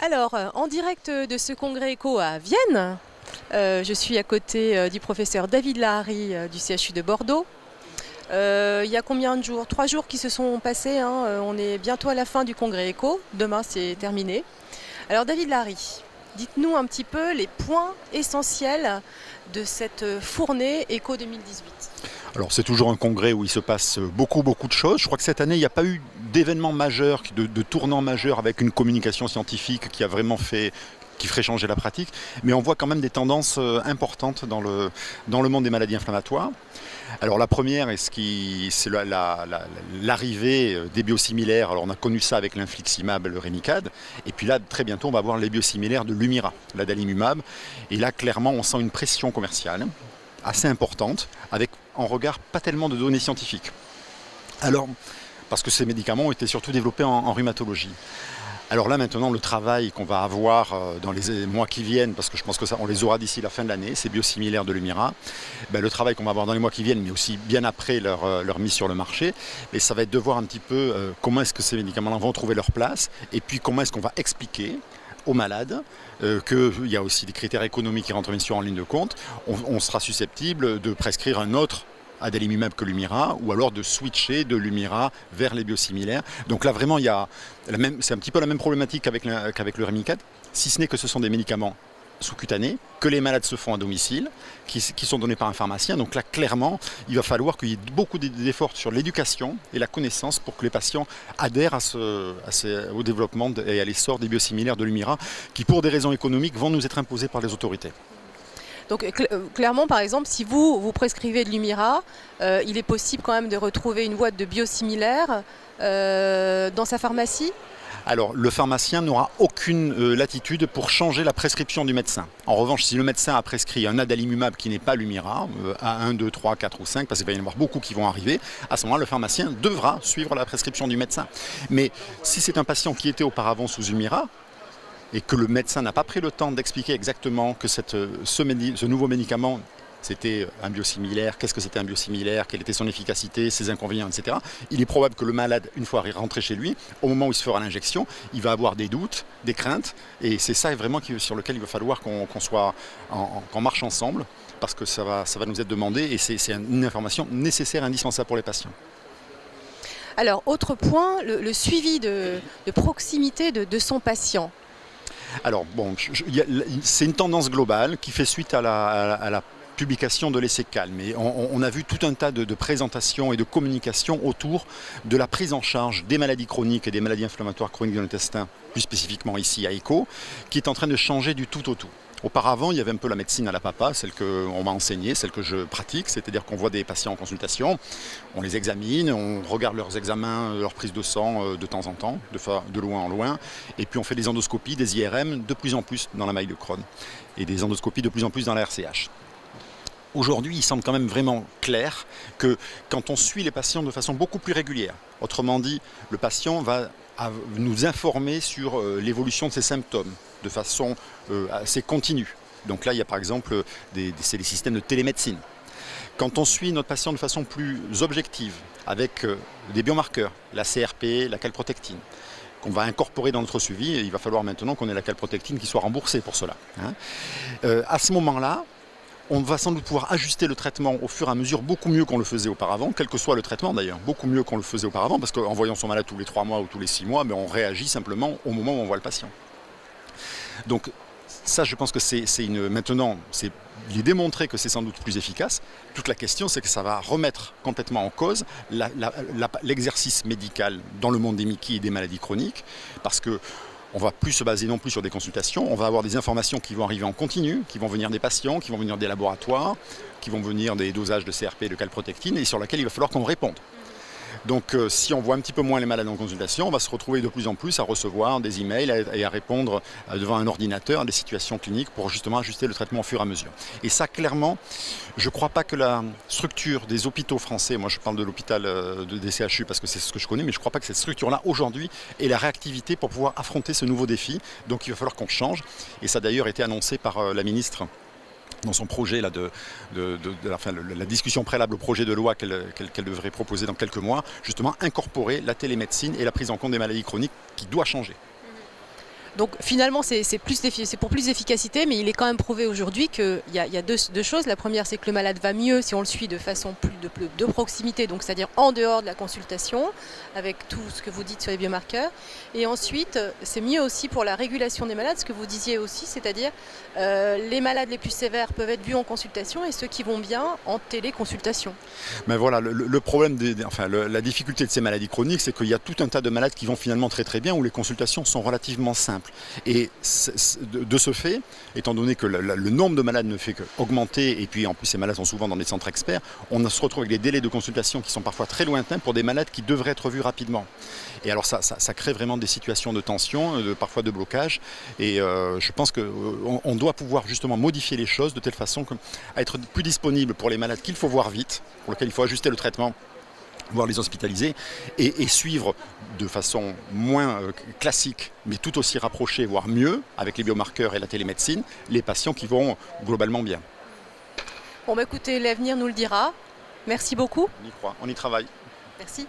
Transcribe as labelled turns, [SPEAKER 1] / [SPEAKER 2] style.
[SPEAKER 1] Alors, en direct de ce congrès éco à Vienne, je suis à côté du professeur David Lahari du CHU de Bordeaux. Il y a combien de jours? 3 jours qui se sont passés, hein. On est bientôt à la fin du congrès éco. Demain, c'est terminé. Alors, David Lahari, dites-nous un petit peu les points essentiels de cette fournée éco 2018.
[SPEAKER 2] Alors c'est toujours un congrès où il se passe beaucoup de choses. Je crois que cette année, il n'y a pas eu d'événement majeur, de tournant majeur avec une communication scientifique qui a vraiment qui ferait changer la pratique. Mais on voit quand même des tendances importantes dans le monde des maladies inflammatoires. Alors la première, c'est l'arrivée des biosimilaires. Alors on a connu ça avec l'infliximab, le Remicade. Et puis là, très bientôt, on va avoir les biosimilaires de l'Humira, l'adalimumab. Et là, clairement, on sent une pression commerciale assez importante, avec en regard pas tellement de données scientifiques. Alors, parce que ces médicaments ont été surtout développés en rhumatologie. Alors là maintenant, le travail qu'on va avoir dans les mois qui viennent, parce que je pense que ça, on les aura d'ici la fin de l'année, ces biosimilaires de l'Humira, le travail qu'on va avoir dans les mois qui viennent, mais aussi bien après leur mise sur le marché, et ça va être de voir un petit peu comment est-ce que ces médicaments-là vont trouver leur place, et puis comment est-ce qu'on va expliquer aux malades, qu'il y a aussi des critères économiques qui rentrent bien sûr en ligne de compte. On sera susceptible de prescrire un autre adalimumab que l'Humira, ou alors de switcher de l'Humira vers les biosimilaires. Donc là vraiment, c'est un petit peu la même problématique qu'avec le Remicade, si ce n'est que ce sont des médicaments sous-cutanés, que les malades se font à domicile, qui sont donnés par un pharmacien. Donc là, clairement, il va falloir qu'il y ait beaucoup d'efforts sur l'éducation et la connaissance pour que les patients adhèrent au développement et à l'essor des biosimilaires de l'Humira, qui pour des raisons économiques vont nous être imposés par les autorités.
[SPEAKER 1] Donc clairement, par exemple, si vous prescrivez de l'Humira, il est possible quand même de retrouver une boîte de biosimilaires dans sa pharmacie?
[SPEAKER 2] Alors, le pharmacien n'aura aucune latitude pour changer la prescription du médecin. En revanche, si le médecin a prescrit un adalimumab qui n'est pas l'Humira, à 1, 2, 3, 4 ou 5, parce qu'il va y en avoir beaucoup qui vont arriver, à ce moment-là, le pharmacien devra suivre la prescription du médecin. Mais si c'est un patient qui était auparavant sous Humira, et que le médecin n'a pas pris le temps d'expliquer exactement que ce nouveau médicament, c'était un biosimilaire, qu'est-ce que c'était un biosimilaire, quelle était son efficacité, ses inconvénients, etc. Il est probable que le malade, une fois rentré chez lui, au moment où il se fera l'injection, il va avoir des doutes, des craintes, et c'est ça vraiment sur lequel il va falloir qu'on marche ensemble, parce que ça va nous être demandé, et c'est une information nécessaire, indispensable pour les patients.
[SPEAKER 1] Alors, autre point, le suivi de proximité de son patient.
[SPEAKER 2] Alors, bon, c'est une tendance globale qui fait suite à la publication de l'essai Calme. Et on a vu tout un tas de présentations et de communications autour de la prise en charge des maladies chroniques et des maladies inflammatoires chroniques de l'intestin, plus spécifiquement ici à ECO, qui est en train de changer du tout au tout. Auparavant, il y avait un peu la médecine à la papa, celle qu'on m'a enseignée, celle que je pratique, c'est-à-dire qu'on voit des patients en consultation, on les examine, on regarde leurs examens, leur prise de sang de temps en temps, de loin en loin, et puis on fait des endoscopies, des IRM de plus en plus dans la maille de Crohn, et des endoscopies de plus en plus dans la RCH. Aujourd'hui, il semble quand même vraiment clair que quand on suit les patients de façon beaucoup plus régulière, autrement dit, le patient va nous informer sur l'évolution de ses symptômes de façon assez continue. Donc là, il y a par exemple c'est des systèmes de télémédecine. Quand on suit notre patient de façon plus objective, avec des biomarqueurs, la CRP, la calprotectine, qu'on va incorporer dans notre suivi, et il va falloir maintenant qu'on ait la calprotectine qui soit remboursée pour cela. À ce moment-là, on va sans doute pouvoir ajuster le traitement au fur et à mesure beaucoup mieux qu'on le faisait auparavant, quel que soit le traitement d'ailleurs, beaucoup mieux qu'on le faisait auparavant, parce qu'en voyant son malade tous les 3 mois ou tous les 6 mois, on réagit simplement au moment où on voit le patient. Donc ça, je pense que maintenant, il est démontré que c'est sans doute plus efficace. Toute la question, c'est que ça va remettre complètement en cause l'exercice médical dans le monde des MICI et des maladies chroniques, parce que on va plus se baser non plus sur des consultations, on va avoir des informations qui vont arriver en continu, qui vont venir des patients, qui vont venir des laboratoires, qui vont venir des dosages de CRP et de calprotectine, et sur lesquels il va falloir qu'on réponde. Donc si on voit un petit peu moins les malades en consultation, on va se retrouver de plus en plus à recevoir des emails et à répondre devant un ordinateur à des situations cliniques pour justement ajuster le traitement au fur et à mesure. Et ça, clairement, je ne crois pas que la structure des hôpitaux français, moi je parle de l'hôpital des CHU parce que c'est ce que je connais, mais je ne crois pas que cette structure-là, aujourd'hui, ait la réactivité pour pouvoir affronter ce nouveau défi. Donc il va falloir qu'on change. Et ça a d'ailleurs été annoncé par la ministre dans son projet là, la discussion préalable au projet de loi qu'elle devrait proposer dans quelques mois, justement incorporer la télémédecine et la prise en compte des maladies chroniques qui doit changer.
[SPEAKER 1] Donc finalement, c'est pour plus d'efficacité, mais il est quand même prouvé aujourd'hui qu'il y a deux choses. La première, c'est que le malade va mieux si on le suit de façon de proximité, donc c'est-à-dire en dehors de la consultation, avec tout ce que vous dites sur les biomarqueurs. Et ensuite, c'est mieux aussi pour la régulation des malades, ce que vous disiez aussi, c'est-à-dire les malades les plus sévères peuvent être vus en consultation et ceux qui vont bien en téléconsultation.
[SPEAKER 2] Mais voilà, le problème, la difficulté de ces maladies chroniques, c'est qu'il y a tout un tas de malades qui vont finalement très très bien, où les consultations sont relativement simples. Et de ce fait, étant donné que le nombre de malades ne fait qu'augmenter, et puis en plus ces malades sont souvent dans des centres experts, on se retrouve avec des délais de consultation qui sont parfois très lointains pour des malades qui devraient être vus rapidement. Et alors ça crée vraiment des situations de tension, parfois de blocage. Et je pense qu'on doit pouvoir justement modifier les choses de telle façon à être plus disponible pour les malades qu'il faut voir vite, pour lesquels il faut ajuster le traitement, voire les hospitaliser, et suivre de façon moins classique, mais tout aussi rapprochée, voire mieux, avec les biomarqueurs et la télémédecine, les patients qui vont globalement bien.
[SPEAKER 1] Bon, écoutez, l'avenir nous le dira. Merci beaucoup.
[SPEAKER 2] On y croit, on y travaille.
[SPEAKER 1] Merci.